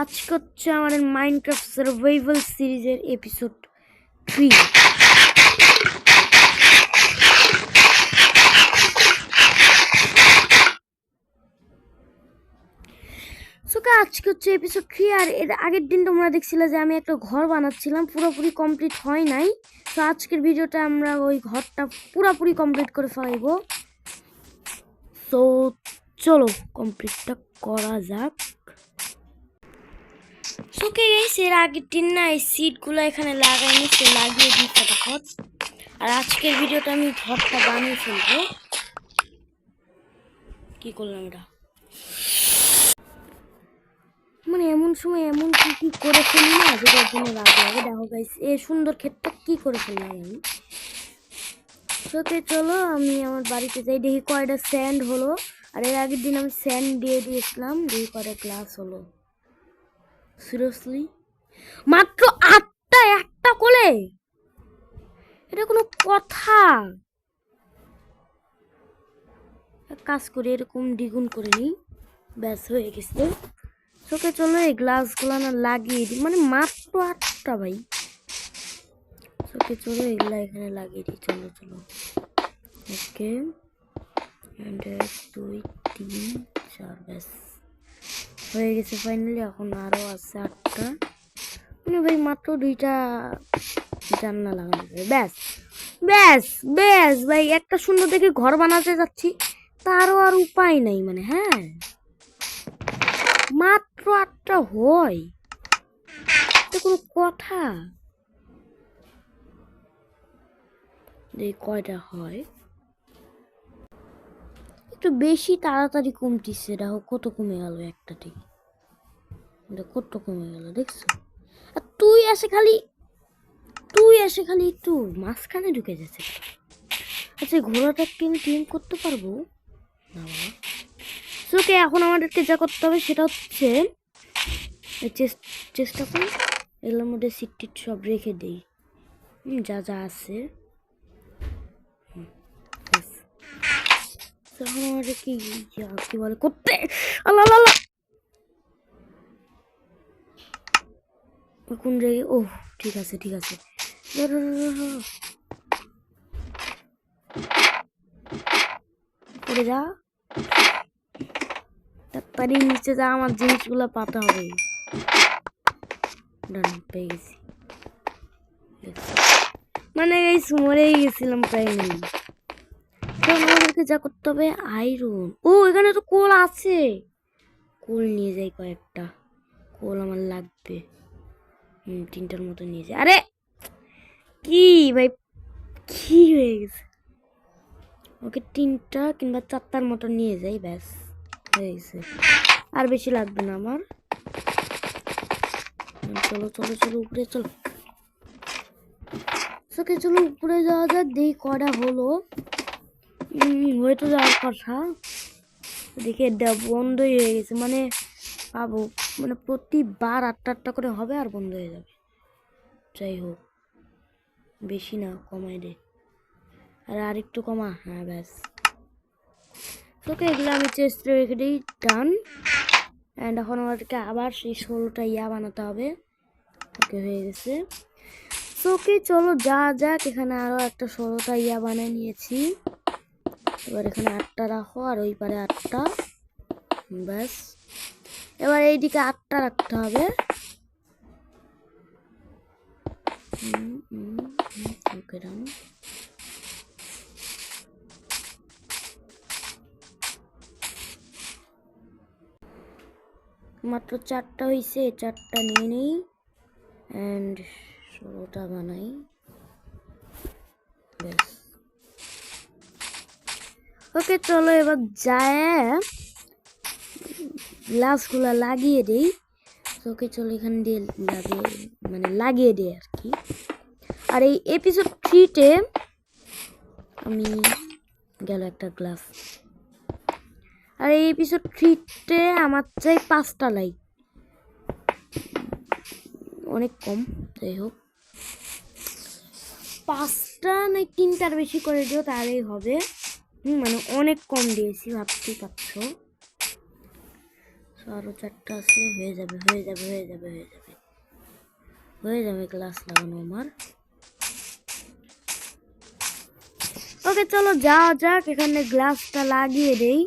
আজকে হচ্ছে আমাদের মাইনক্রাফট সার্ভাইভাল সিরিজের এপিসোড 3। আজকে হচ্ছে এপিসোড 3। আর এর আগের দিন তোমরা দেখছিলে যে আমি একটা ঘর বানাচ্ছিলাম, পুরোপুরি কমপ্লিট হয় নাই। তো আজকের ভিডিওটা আমরা ওই ঘরটা পুরোপুরি কমপ্লিট করে ফেলাইবো। তো চলো কমপ্লিটটা করা যাক। এর আগের দিন না এই সিটগুলো এখানে লাগাইনি, সে লাগিয়ে দিই ফটাফট। আর আজকের ভিডিওটা আমি ঘরটা বানিয়ে ফেলবো। কি করলাম এটা, মানে এমন সময় এমন কি করে ফেলি না যেটার জন্য রাগ লাগে। দেখো গাইস, এই সুন্দর ক্ষেতটা কি করে ফেললাম আমি। চলো আমি আমার বাড়িতে যাই, দেখি কয়টা স্যান্ড হলো। আর এর আগের দিন আমি স্যান্ড দিয়ে দিয়েছিলাম, দেখি কয়টা গ্লাস হলো। সিরিয়াসলি মাত্র 8টা, একটা কোলে? এটা কোনো কথা? এক কাজ করি, এরকম দ্বিগুণ করে নিই, ব্যাস হয়ে গেছে। চলো এই গ্লাসগুলো না লাগিয়ে দিই, মানে মাত্র 8টা ভাই। চলো এগুলা এখানে লাগিয়ে দিই। চলো ওকে, 1 2 3 4, ব্যাস হয়ে গেছে ফাইনালি। এখন আরও আছে 8টা, মানে ভাই মাত্র 2টা জানলা লাগানো যাবে। ব্যাস ব্যাস ব্যাস ভাই, একটা সুন্দর দেখে ঘর বানাতে যাচ্ছি, তারও আর উপায় নাই। মানে হ্যাঁ, মাত্র 8টা হয়, এটা কোনো কথা? দেখি কয়টা হয়। একটু বেশি তাড়াতাড়ি কমতিছে, দেখো কত কমে গেল একটাতে, কত কমে গেল দেখছো? আর তুই এসে খালি একটু মাঝখানে ঢুকে যাচ্ছে। আচ্ছা ঘোড়াটা কি আমি ক্লিন করতে পারবো না বাবা? এখন আমাদেরকে যা করতে হবে সেটা হচ্ছে চেষ্টা করি এগুলোর মধ্যে সিট সব রেখে দিই, যা যা আছে। এখন আমাদের কি বলে করতে, আল্লাহ কোন রেগে। ও ঠিক আছে পড়ে যা তাড়াতাড়ি নিচে যা, আমার জিনিসগুলো পাতা হবে। ডান, পেয়ে গেছি। মানে এই মরেই গেছিলাম প্রায় নেই। আমাদেরকে যা করতে হবে আয়রন। ও এখানে তো কোল আছে, কোল নিয়ে যাই কয়েকটা। কোল আমার লাগবে, 3টার মতো নিয়ে যাই। আরে কি ভাই, কি হয়ে গেছে? ওকে 3টা কিংবা 4টার মতো নিয়ে যাই, ব্যাস হয়ে গেছে। আর বেশি লাগবে না আমার। চলো উপরে চলো। চলো উপরে যাওয়া যাক, দেখি কটা হলো। হয়তো যাওয়ার কথা, দেখি বন্ধই হয়ে গেছে। মানে পাবো, মানে প্রতিবার 8টা করে হবে আর বন্ধ হয়ে যাবে। যাই হোক, বেশি না, কমাই দে। আরেকটু কমা, হ্যাঁ ব্যাস। এগুলো আমি চেষ্টা রেখে দিই, ডান। অ্যান্ড এখন আমাদেরকে আবার সেই 16টা বানাতে হবে। ওকে হয়ে গেছে। চলো যা যাক, এখানে আরো একটা 16টা বানিয়ে নিয়েছি। এবার এখানে 8টা রাখো, আর ওই পারে 8টা, ব্যাস। এবার এইদিকে 8টা রাখতে হবে। ওকে ডান। মাত্র 4টা হয়েছে, 4টা নিয়ে নেই অ্যান্ড 16টা বানাই, ব্যাস। ওকে চলো এবার যায় গ্লাসগুলো লাগিয়ে দিই। চলো এখান দিয়ে লাগিয়ে দিই আর কি। আর এই এপিসোড 3-তে আমি গেল একটা গ্লাস। আর এই এপিসোড 3-তে আমার চাই 5টা লাইক, অনেক কম। যাই হোক, 5টা না 3টার বেশি করে দিও, তাহলেই হবে। মানে অনেক কম দিয়েছি, ভাবতেই পারছো। আরো 4টা আছে, হয়ে যাবে হয়ে যাবে হয়ে যাবে হয়ে যাবে হয়ে যাবে গ্লাস লাগানো আমার। ওকে চলো যাওয়া যাক, এখানে গ্লাসটা লাগিয়ে দেই,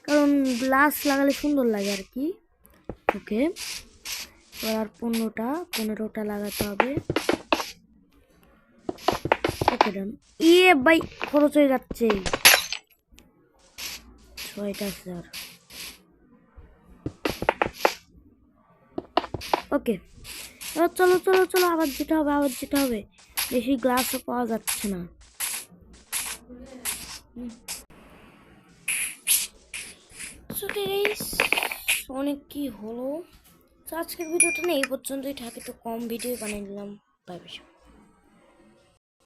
কারণ গ্লাস লাগালে সুন্দর লাগে আর কি। ওকে আর 15টা লাগাতে হবে। ওকে ডান। ইয়ে ভাই খরচ হয়ে যাচ্ছে। 6টা আছে আর। ওকে এবার চলো চলো চলো, আবার যেতে হবে আবার যেতে হবে, বেশি গ্লাসও পাওয়া যাচ্ছে না। ওকে গাইস, অনেক কি হলো। তো আজকের ভিডিওটা না এই পর্যন্তই থাকে, তো কম ভিডিও বানিয়ে দিলাম। Bye bye.